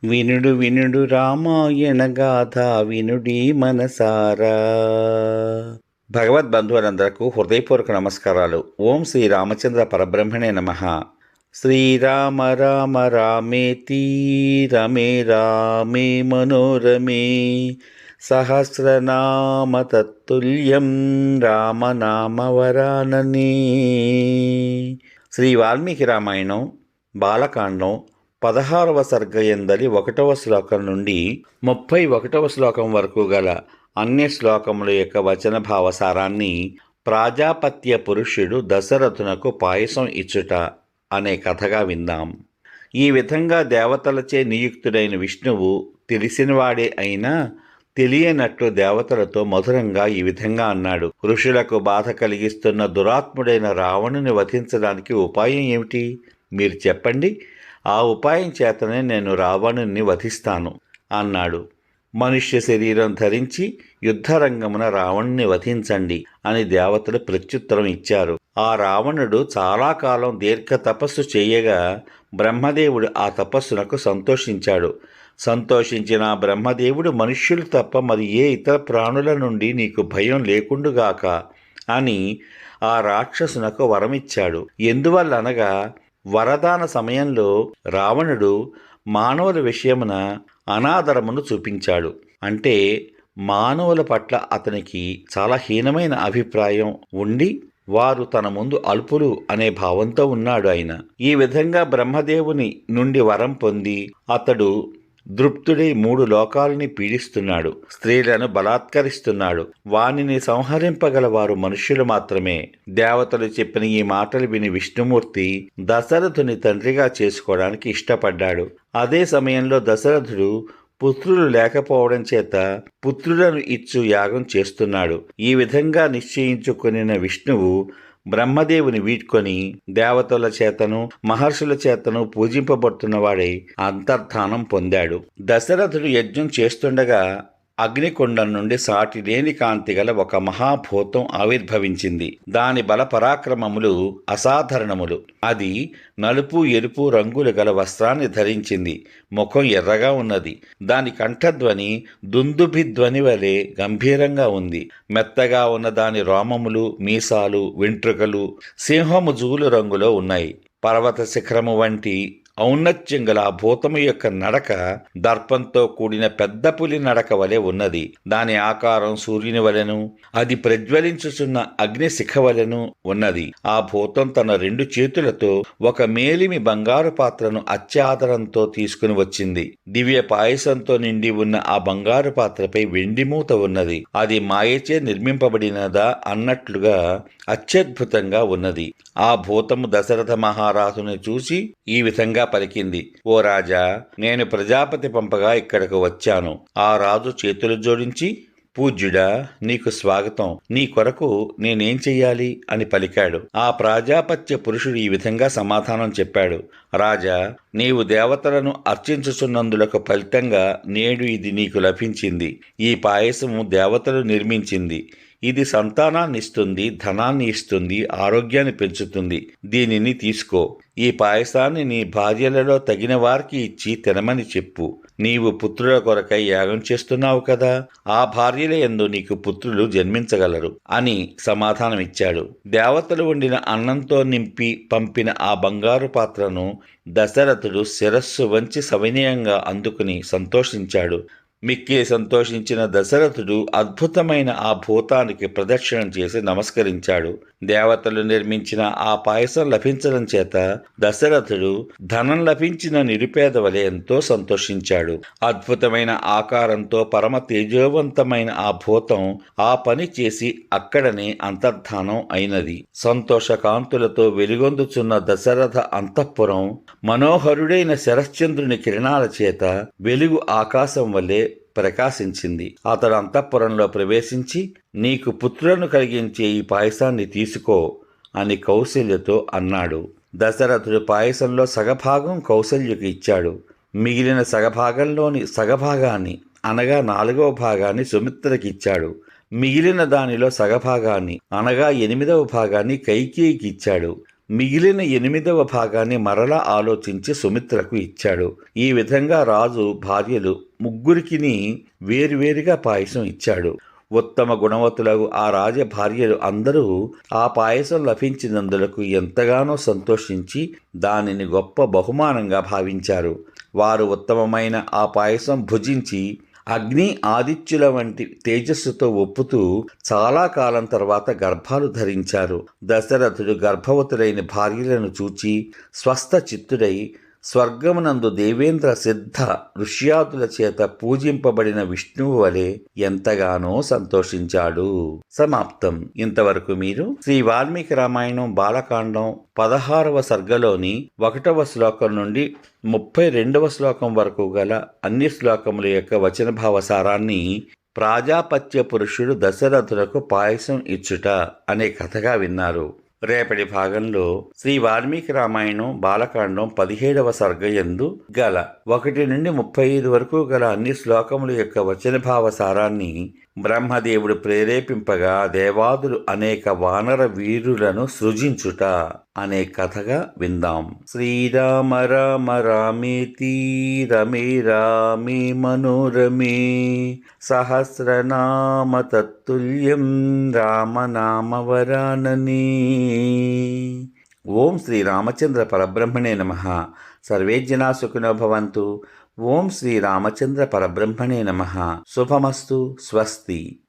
వినుడు వినుడు రామాయణ గాథ వినుడి మనసారా. భగవద్బంధువులందరకు హృదయపూర్వక నమస్కారాలు. ఓం శ్రీ రామచంద్ర పరబ్రహ్మణే నమః. శ్రీరామ రామ రామేతి రమే రామే మనోరమే సహస్రనామ తత్తుల్యం రామనామవరాననే. శ్రీ వాల్మీకి రామాయణం బాలకాండం 16వ సర్గయందలి 1వ శ్లోకం నుండి 31వ శ్లోకం వరకు గల అన్య శ్లోకముల యొక్క వచన భావసారాన్ని ప్రాజాపత్య పురుషుడు దశరథునకు పాయసం ఇచ్చుట అనే కథగా విందాం. ఈ విధంగా దేవతలచే నియుక్తుడైన విష్ణువు తెలిసినవాడే అయినా తెలియనట్లు దేవతలతో మధురంగా ఈ విధంగా అన్నాడు. ఋషులకు బాధ కలిగిస్తున్న దురాత్ముడైన రావణుని వధించడానికి ఉపాయం ఏమిటి? మీరు చెప్పండి. ఆ ఉపాయం చేతనే నేను రావణుని వధిస్తాను అన్నాడు. మనుష్య శరీరం ధరించి యుద్ధరంగమున రావణుని వధించండి అని దేవతలు ప్రత్యుత్తరం ఇచ్చారు. ఆ రావణుడు చాలా కాలం దీర్ఘ తపస్సు చేయగా బ్రహ్మదేవుడు ఆ తపస్సునకు సంతోషించాడు. సంతోషించిన బ్రహ్మదేవుడు మనుష్యులు తప్ప మరి ఏ ఇతర ప్రాణుల నుండి నీకు భయం లేకుండుగాక అని ఆ రాక్షసునకు వరమిచ్చాడు. ఎందువల్లనగా వరదాన సమయంలో రావణుడు మానవుల విషయమున అనాదరమును చూపించాడు. అంటే మానవుల పట్ల అతనికి చాలా హీనమైన అభిప్రాయం ఉండి వారు తన ముందు అల్పులు అనే భావంతో ఉన్నాడు ఆయన. ఈ విధంగా బ్రహ్మదేవుని నుండి వరం పొంది అతడు దృప్తుడై 3 లోకాలని పీడిస్తున్నాడు. స్త్రీలను బలాత్కరిస్తున్నాడు. వానిని సంహరింపగల వారు మనుష్యులు మాత్రమే. దేవతలు చెప్పిన ఈ మాటలు విని విష్ణుమూర్తి దశరథుని తండ్రిగా చేసుకోవడానికి ఇష్టపడ్డాడు. అదే సమయంలో దశరథుడు పుత్రులు లేకపోవడం చేత పుత్రులను ఇచ్చు యాగం చేస్తున్నాడు. ఈ విధంగా నిశ్చయించుకొనిన విష్ణువు బ్రహ్మదేవుని వీడ్కొని దేవతల చేతను మహర్షుల చేతను పూజింపబడుతున్నవాడై అంతర్ధానం పొందాడు. దశరథుడు యజ్ఞం చేస్తుండగా అగ్నికుండం నుండి సాటి లేని కాంతి గల ఒక మహాభూతం ఆవిర్భవించింది. దాని బల పరాక్రమములు అసాధారణములు. అది నలుపు ఎరుపు రంగులు గల వస్త్రాన్ని ధరించింది. ముఖం ఎర్రగా ఉన్నది. దాని కంఠధ్వని దుందుభిధ్వని వలె గంభీరంగా ఉంది. మెత్తగా ఉన్న దాని రోమములు, మీసాలు, వెంట్రుకలు సింహము జూలు రంగులో ఉన్నాయి. పర్వత శిఖరము వంటి ఔన్నత్యం గల ఆ భూతము యొక్క నడక దర్పంతో కూడిన పెద్ద పులి నడక వలె ఉన్నది. దాని ఆకారం సూర్యుని వలెను, అది ప్రజ్వలించుచున్న అగ్ని శిఖ వలెను ఉన్నది. ఆ భూతం తన 2 చేతులతో ఒక మేలిమి బంగారు పాత్రను అత్యాదరంతో తీసుకుని వచ్చింది. దివ్య పాయసంతో నిండి ఉన్న ఆ బంగారు పాత్రపై వెండి మూత ఉన్నది. అది మాయచే నిర్మింపబడినదా అన్నట్లుగా అత్యద్భుతంగా ఉన్నది. ఆ భూతము దశరథ మహారాజుని చూసి ఈ విధంగా పలికింది: ఓ రాజా, నేను ప్రజాపతి పంపగా ఇక్కడకు వచ్చాను. ఆ రాజు చేతులు జోడించి, పూజ్యుడా, నీకు స్వాగతం. నీ కొరకు నేనేం చెయ్యాలి అని పలికాడు. ఆ ప్రాజాపత్య పురుషుడు ఈ విధంగా సమాధానం చెప్పాడు: రాజా, నీవు దేవతలను అర్చించుచున్నందులకు ఫలితంగా నేడు ఇది నీకు లభించింది. ఈ పాయసము దేవతలు నిర్మించింది. ఇది సంతానాన్ని ఇస్తుంది, ధనాన్ని ఇస్తుంది, ఆరోగ్యాన్ని పెంచుతుంది. దీనిని తీసుకో. ఈ పాయసాన్ని నీ భార్యలలో తగిన వారికి ఇచ్చి తినమని చెప్పు. నీవు పుత్రుల కొరకై యాగం చేస్తున్నావు కదా, ఆ భార్యల యందు నీకు పుత్రులు జన్మించగలరు అని సమాధానమిచ్చాడు. దేవతలు వండిన అన్నంతో నింపి పంపిన ఆ బంగారు పాత్రను దశరథుడు శిరస్సు వంచి సవినయంగా అందుకుని సంతోషించాడు. మిక్కిలి సంతోషించిన దశరథుడు అద్భుతమైన ఆ భూతానికి ప్రదక్షిణం చేసి నమస్కరించాడు. దేవతలు నిర్మించిన ఆ పాయసం లభించడం చేత దశరథుడు ధనం లభించిన నిరుపేద వలె ఎంతో సంతోషించాడు. అద్భుతమైన ఆకారంతో పరమ తేజోవంతమైన ఆ భూతం ఆ పని చేసి అక్కడనే అంతర్ధానం అయినది. సంతోషకాంతులతో వెలుగొందుచున్న దశరథ అంతఃపురం మనోహరుడైన శరశ్చంద్రుని కిరణాల చేత వెలుగు ఆకాశం వలె ప్రకాశించింది. అతడు అంతఃపురంలో ప్రవేశించి, నీకు పుత్రులను కలిగించే ఈ పాయసాన్ని తీసుకో అని కౌసల్యతో అన్నాడు. దశరథుడు పాయసంలో సగభాగం కౌసల్యకు ఇచ్చాడు. మిగిలిన సగభాగంలోని సగభాగాన్ని అనగా 4వ భాగాన్ని సుమిత్రకిచ్చాడు. మిగిలిన దానిలో సగభాగాన్ని అనగా 8వ భాగాన్ని కైకేయికిచ్చాడు. మిగిలిన 8వ భాగాన్ని మరలా ఆలోచించి సుమిత్రకు ఇచ్చాడు. ఈ విధంగా రాజు భార్యలు ముగ్గురికిని వేరువేరుగా పాయసం ఇచ్చాడు. ఉత్తమ గుణవతులకు ఆ రాజ భార్యలు అందరూ ఆ పాయసం లభించినందులకు ఎంతగానో సంతోషించి దానిని గొప్ప బహుమానంగా భావించారు. వారు ఉత్తమమైన ఆ పాయసం భుజించి అగ్ని ఆదిత్యుల వంటి తేజస్సుతో ఒప్పుతూ చాలా కాలం తర్వాత గర్భాలు ధరించారు. దశరథుడు గర్భవతులైన భార్యలను చూచి స్వస్థ చిత్తుడై స్వర్గమునందు దేవేంద్ర సిద్ధ ఋష్యాదుల చేత పూజింపబడిన విష్ణువు వలె ఎంతగానో సంతోషించాడు. సమాప్తం. ఇంతవరకు మీరు శ్రీ వాల్మీకి రామాయణం బాలకాండం 16వ సర్గలోని 1వ శ్లోకం నుండి 32వ శ్లోకం వరకు గల అన్ని శ్లోకముల యొక్క వచనభావ సారాన్ని ప్రాజాపత్య పురుషుడు దశరథులకు పాయసం ఇచ్చుట అనే కథగా విన్నారు. రేపటి భాగంలో శ్రీ వాల్మీకి రామాయణం బాలకాండం 17వ సర్గయందు గల 1 నుండి 35 వరకు గల అన్ని శ్లోకముల యొక్క వచనభావ సారాన్ని బ్రహ్మదేవుడు ప్రేరేపింపగా దేవాదులు అనేక వానర వీరులను సృజించుట అనే కథగా విందాం. శ్రీరామ రామ రామేతి రమే రామే మనోరమే సహస్రనామ తత్తుల్యం రామనామ వరాననే. ఓం శ్రీ రామచంద్ర పరబ్రహ్మణే నమః. సర్వే జనా సుఖినో భవంతు. ఓం శ్రీ రామచంద్ర పరబ్రహ్మణే నమః. శుభమస్తు. స్వస్తి.